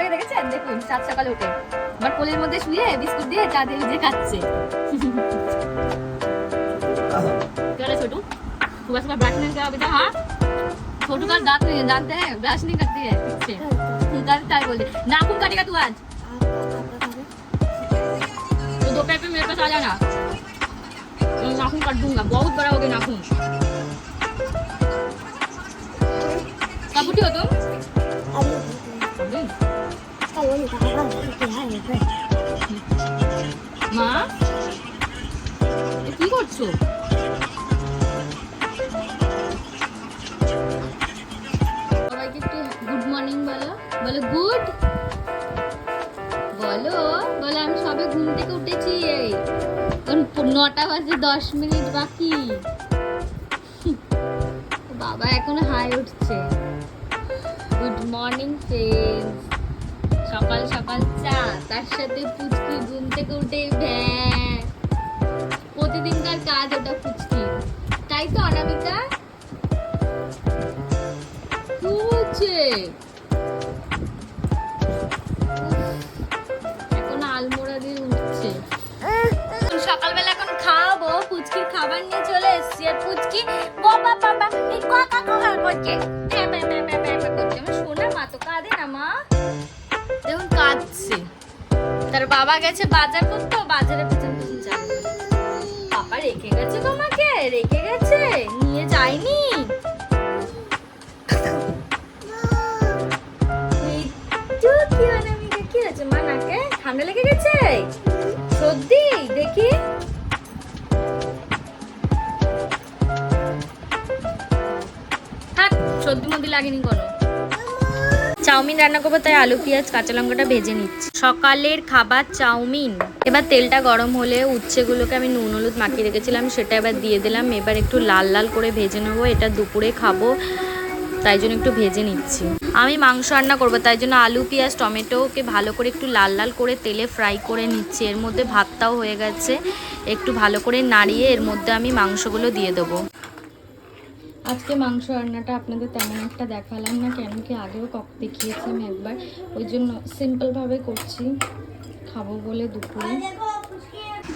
বাচ্চাকে দেখেছেন? দেখুন সাত সকালে উঠে আমার কোলের মধ্যে শুয়ে বিস্কুট দিয়ে চা দিয়ে ভিজে খাচ্ছে। ছোটু सुबह सुबह ब्रश नहीं करा बेटा? हाँ, छोटू का दांत है, ब्रश नहीं करती है ठीक से। दांत बोल दे, नाखून काटेगा तू आज? तो दोपहर पे मेरे पास आ जाना, नाखून काट दूंगा, बहुत बड़ा हो गया नाखून। कब उठी हो तुम? माँ কি করছো? সবাইকে একটু গুড মর্নিং বলো, বলো গুড, বলো বলো আমি সবে ঘুম থেকে উঠেছি, এখন 9টা বাজে 10 মিনিট বাকি। বাবা এখনো হাই উঠছে। গুড মর্নিং ফ্রেন্ডস, সকাল সকাল চা, তার সাথে পুচকি ঘুম থেকে উঠে প্রতিদিনকার কাজ ওটা পুচকি, তাই তো অনামিকা? এখন আলমোড়া দিয়ে উঠছে। সকালবেলা এখন খাওয়াবো, পুচকির খাবার নিয়ে চলে এসেছি। আর পুচকি বাবা বাবা এই কাকা কাকা করছে, আমার সোনা মা তো কাঁদে না মা, দেখুন কাঁদছে। তার বাবা গেছে বাজার করতে, বাজারে পেছন পেছন যাবে। পাপা রেখে গেছে তোমাকে, রেখে গেছে, নিয়ে যায়নি? কি হয়েছে মা, নাকে ঠান্ডা লেগে গেছে, সর্দি? দেখি থাক, সর্দি মর্দি লাগেনি কোনো। চাউমিন রান্না করবো, তাই আলু পেঁয়াজ কাঁচা লঙ্কাটা ভেজে নিচ্ছি। সকালের খাবার চাউমিন। এবার তেলটা গরম হলে উচ্ছেগুলোকে আমি নুন হলুদ মাখিয়ে রেখেছিলাম সেটা এবার দিয়ে দিলাম। এবার একটু লাল লাল করে ভেজে নেবো, এটা দুপুরে খাবো তাই জন্য একটু ভেজে নিচ্ছি। আমি মাংস রান্না করবো, তাই জন্য আলু পেঁয়াজ টমেটোকে ভালো করে একটু লাল লাল করে তেলে ফ্রাই করে নিচ্ছি। এর মধ্যে ভাতটাও হয়ে গেছে, একটু ভালো করে নাড়িয়ে এর মধ্যে আমি মাংসগুলো দিয়ে দেবো। আজকে মাংস রান্নাটা আপনাদের তেমন একটা দেখালাম না, কেন কি আগেও দেখিয়েছি আমি একবার, ওই জন্য সিম্পলভাবে করছি, খাবো বলে দুপুরে।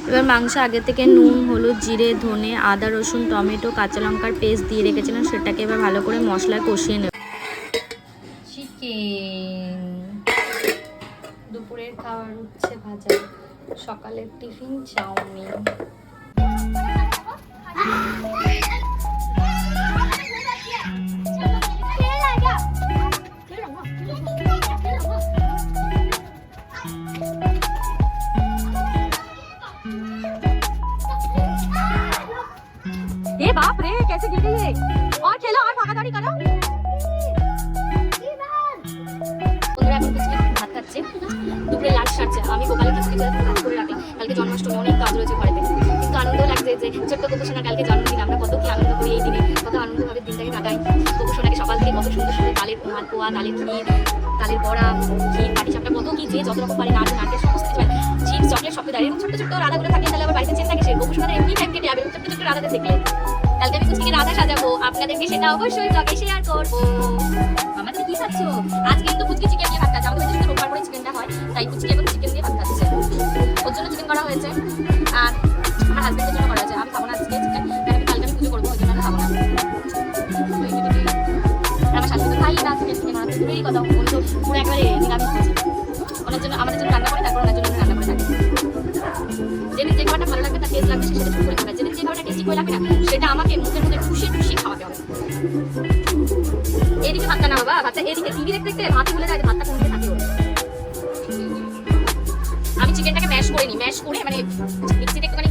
এবার মাংস আগে থেকে নুন হলুদ জিরে ধনে আদা রসুন টমেটো কাঁচা লঙ্কার পেস্ট দিয়ে রেখেছিলাম, সেটাকে এবার ভালো করে মশলায় কষিয়ে নেব। চিকেন, দুপুরের খাবার উচ্ছে ভাজা, সকালের টিফিন চাউমিন। ये बाप रे कैसे गिर गई है, और खेलो और भागादौड़ी करो। বন্ধুরা এখন কিছু ভাত খাচ্ছে, দুপুরে লাঞ্চ সারছে। আমি গোপালে কিছু কিছু ভাত করে রাখলাম, কালকে জন্মাষ্টমী অনেক কাজ রয়েছে ঘরেতে, কিন্তু আনন্দ লাগছে যে ছোট্ট গোপসোনা কালকে জন্মদিন, আমরা কত কি আনন্দ করি এই দিনে, কত আনন্দভাবে দিনটাকে কাটাই। গোপসোনাকে সকাল থেকে কত সুন্দর সুন্দর তালের মালপোয়া, তালের ক্ষীর, তালের বড়া, ক্ষীর পাটিসাপটা, কত কি যে যত রকম পারে নারকেল সমস্ত কিছু, চিপস চকলেট সব দাঁড়িয়ে ছোট্ট ছোট্ট রাধাগুলো থাকে, তাহলে আবার বাড়িতে চেন থাকে, সে গোপসোনাদের এমনি টাইম কেটে যাবে ছোট্ট ছোট্ট রাধাদের দেখলে। কালকে আমি কুচকিকে রাধা সাজাবো, আপনাদেরকে সেটা অবশ্যই ব্লগে শেয়ার করবো। আমাদের কি খাচ্ছ আজকে? কিন্তু কুচকি চিকেন দিয়ে ভাত খাচ্ছে, আমাদের শুধু রোববার করে চিকেনটা হয়, তাই কুচকি এখন চিকেন দিয়ে ভাত খাচ্ছে। ওর জন্য চিকেন করা হয়েছে, আর আমার হাজবেন্ডের জন্য করা হয়েছে। আমি খাবো না আজকে চিকেন, কালকে আমি পুজো করবো, ওই জন্য আমি খাবো না। আমার শাশুড়ি খাই না চিকেন, চিকেন আমার দুটোই কথা, বলতো পুরো একবারে নিরামিষ হচ্ছে। ওনার জন্য আমাদের জন্য রান্না করে, তারপর ওনার জন্য রান্না করে থাকি। যেদিন যে খাবারটা ভালো লাগবে, তার টেস্ট লাগবে, সেটা চুপ করে খাবে। যেদিন যে খাবারটা টেস্টি করে লাগবে না, সেটা আমাকে মুখের মধ্যে ঠুসে ঠুসে খাওয়াতে হবে। এদিকে ভাতটা না বাবা, ভাতটা এদিকে টিভি দেখতে দেখতে হাতে বলে যায়, ভাতটা কোন দিকে থাকে ওর। আমি চিকেনটাকে ম্যাশ করে নিই, ম্যাশ করে মানে মিক্সিতে একটুখানি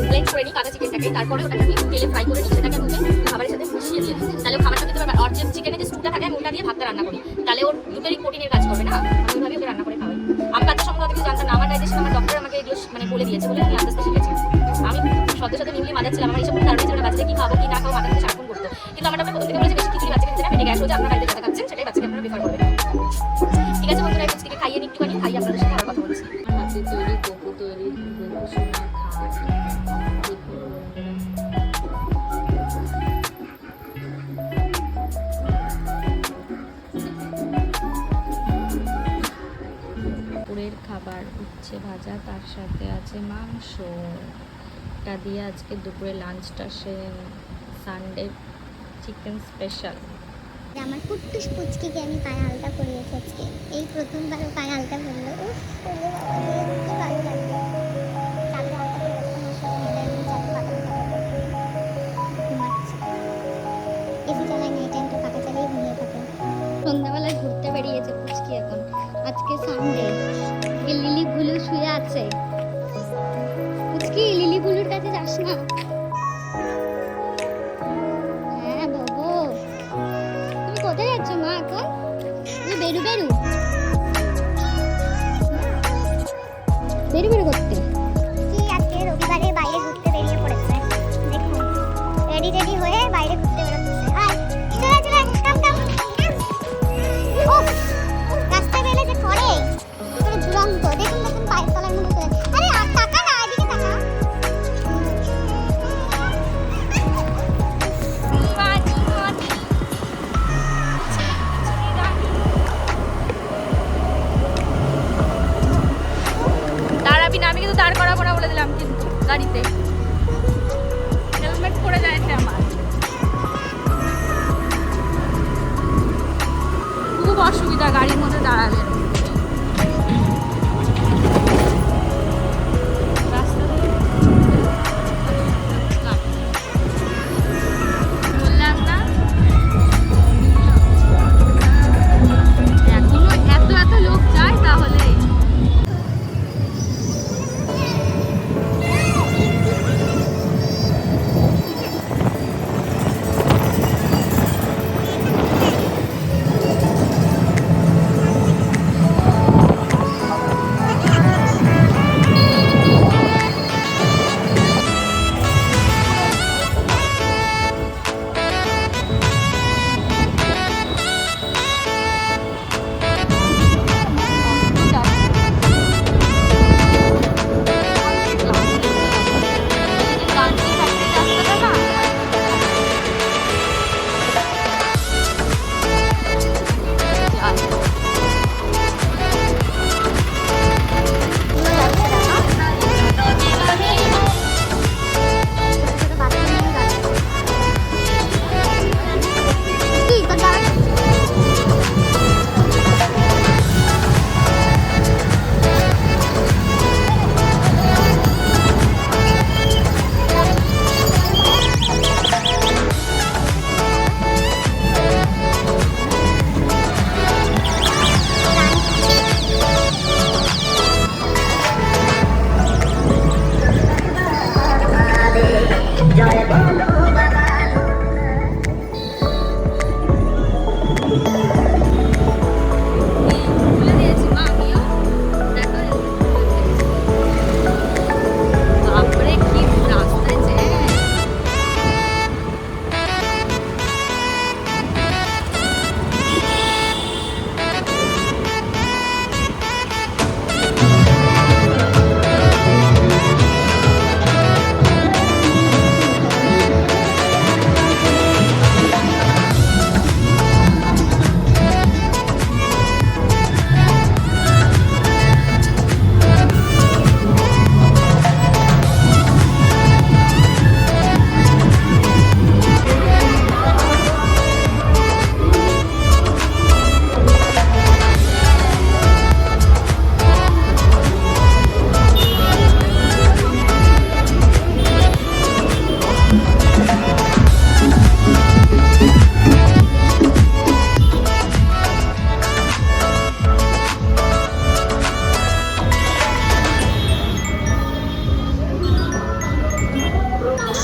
ব্লেন্ড করে নিই কাঁচা চিকেনটাকে, তারপরে ওটাকে আমি তেলে ফ্রাই করে নিই, সেটাকে আমি খাবারের সাথে মিশিয়ে দিই, তাহলে খাবারটা খেতে পারবে। আর যে চিকেনের যে স্টুটা থাকে আমি ওটা দিয়ে ভাতটা রান্না করি, তাহলে ওর দুটোরই প্রোটিনের কাজ করবে না, আমি ওইভাবে ওকে রান্না করে খাওয়াই। আমি বাচ্চা সম্বন্ধে কিছু জানতাম না, আমার ডাইজেশন আমার ডক্টর আমাকে এগুলো মানে বলে দিয়েছে, বলে আমি আস্তে আস্তে শিখেছি। আমি সদ্য সাথে নিউলি মাদার ছিলাম, আমার এইসব কারণে ছিল বাচ্চাকে কি খাবো কি না খাবো মাথার মধ্যে সারাক্ষণ করতো, কিন্তু আমার ডক্টর প্রথম থেকে বলেছে বেশি খিচুড়ি বাচ্চাকে দিতে না, পেটে গ্যাস হচ্ছে, আপনারা বাড়িতে যেটা খাচ্ছেন সেটাই বাচ্চাকে আপনারা প্রেফার করবেন। ঠিক আছে বন্ধুরা, কুচকিকে খাইয়ে নিই একটুখানি, খাইয়ে আপনাদের সাথে আবার কথা বলছি। আমার হাতে তৈরি কোকো তৈরি গোপসোনা দুপুরের খাবার উচ্ছে ভাজা, তার সাথে আছে মাংস। এটা দিয়ে আজকে দুপুরে লাঞ্চটা সানডে চিকেন স্পেশাল। আমার কুট্টুস পুচকিকে আমি পায়ে আলতা করিয়েছি আজকে, এই প্রথমবার পায়ে আলতা করলো। উফ, কি ভালো লাগলো। কালকে আলতা করে আমার সাথে মিলে চারটে পাতা ঘুমাচ্ছে। এসি চালায় না, এই টাইমটা পাখা চালিয়ে ঘুমিয়ে থাকে। সন্ধ্যাবেলায় ঘুরতে বেরিয়েছে পুচকি এখন, আজকে সানডে। লিলি বুলু শুয়ে আছে। পুচকি, লিলি বুলুর কাছে যাস না। হ্যাঁ বাবু, তুমি কোথায় যাচ্ছ মা এখন? তুমি বেরু বেরু বেরু বেরু করতে কি আজকে রবিবারে বাইরে ঘুরতে বেরিয়ে পড়েছে। দেখুন, রেডি রেডি হয়ে বাইরে ঘুরতে বেরোচ্ছে। আর চলে চলে কাম কাম। ও রাস্তায় বেরোলে যে করে পুরো ঝুলন্ত। দেখুন দেখুন পায়ের তলায় মনে করে। আরে টাকা না, এদিকে টাকা। দাঁড়াবি না, আমি কিন্তু দাঁড় করাবো না বলে দিলাম কিন্তু গাড়িতে। হেলমেট পরে যাচ্ছে আমার, খুব অসুবিধা গাড়ির মধ্যে দাঁড়ালে। বললাম না এখনো এত এত লোক যায় তাহলে।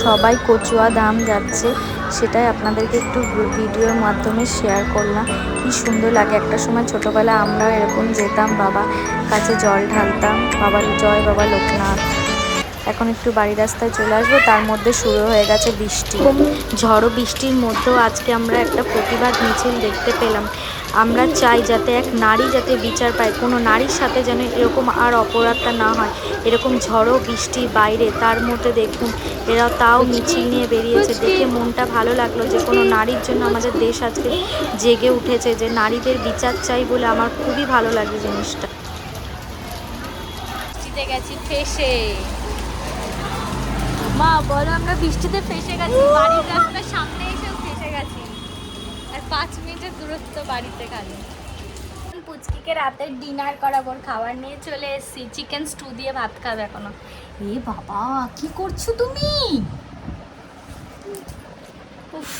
সবাই কচুয়া ধাম যাচ্ছে, সেটাই আপনাদেরকে একটু ভিডিওর মাধ্যমে শেয়ার করলাম। কি সুন্দর লাগে। একটা সময় ছোটোবেলা আমরা এরকম যেতাম, বাবা কাছে জল ঢালতাম, বাবার জয় বাবা লোকনাথ। এখন একটু বাড়ি রাস্তায় চলে আসবো, তার মধ্যে শুরু হয়ে গেছে বৃষ্টি। ঝড়ো বৃষ্টির মধ্যেও আজকে আমরা একটা প্রতিবাদ মিছিল দেখতে পেলাম। আমরা চাই যাতে এক নারী যাতে বিচার পায়, কোনো নারীর সাথে যেন এরকম আর অপরাধটা না হয়। এরকম ঝড়ো বৃষ্টির বাইরে, তার মধ্যে দেখুন এরা তাও মিছিল নিয়ে বেরিয়েছে। দেখে মনটা ভালো লাগলো যে কোনো নারীর জন্য আমাদের দেশ আজকে জেগে উঠেছে, যে নারীদের বিচার চাই বলে। আমার খুবই ভালো লাগে জিনিসটা। বৃষ্টিতে গেছি ফেসে। মা বলো, আমরা বৃষ্টিতে ফেসে গেছি, বাড়ির রাস্তার সামনে এসেও ফেসে গেছি, আর 5 মিনিটের দূরত্ব বাড়িতে খালি। পুচকিকে রাতের ডিনার করাবো, খাবার নিয়ে চলে এসেছি, চিকেন স্টু দিয়ে ভাত খাবে এখনো। এ বাবা, কি করছো তুমি? উফ,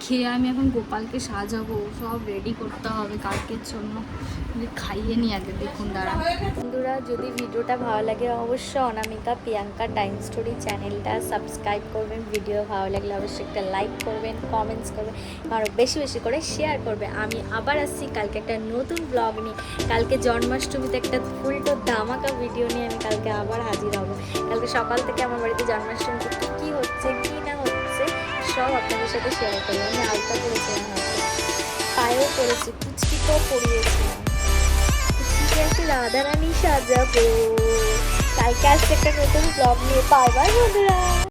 খেয়ে আমি এখন গোপালকে সাজাবো, সব রেডি করতে হবে কালকের জন্য। খাইয়ে নি আগে, দেখুন দাঁড়া। বন্ধুরা, যদি ভিডিওটা ভালো লাগে অবশ্যই অনামিকা প্রিয়াঙ্কা টাইম স্টোরি চ্যানেলটা সাবস্ক্রাইব করবেন। ভিডিও ভালো লাগলে অবশ্যই একটা লাইক করবেন, কমেন্টস করবেন, আরও বেশি বেশি করে শেয়ার করবে। আমি আবার আসছি কালকে একটা নতুন ব্লগ নিয়ে। কালকে জন্মাষ্টমীতে একটা ফুলটো ধামাকা ভিডিও নিয়ে আমি কালকে আবার হাজির হব। কালকে সকাল থেকে আমার বাড়িতে জন্মাষ্টমীতে কী হচ্ছে কী না হচ্ছে সব আপনাদের সাথে শেয়ার করবো। আমি আলতা করেছিলাম হাতে, পায়েও করেছি, কুচকিতেও পরিয়েছিলাম, কুচকিকে একটু রাধারানী সাজাবো। কালকে আসছে একটা নতুন ব্লগ নিয়ে। বাই বাই বন্ধুরা।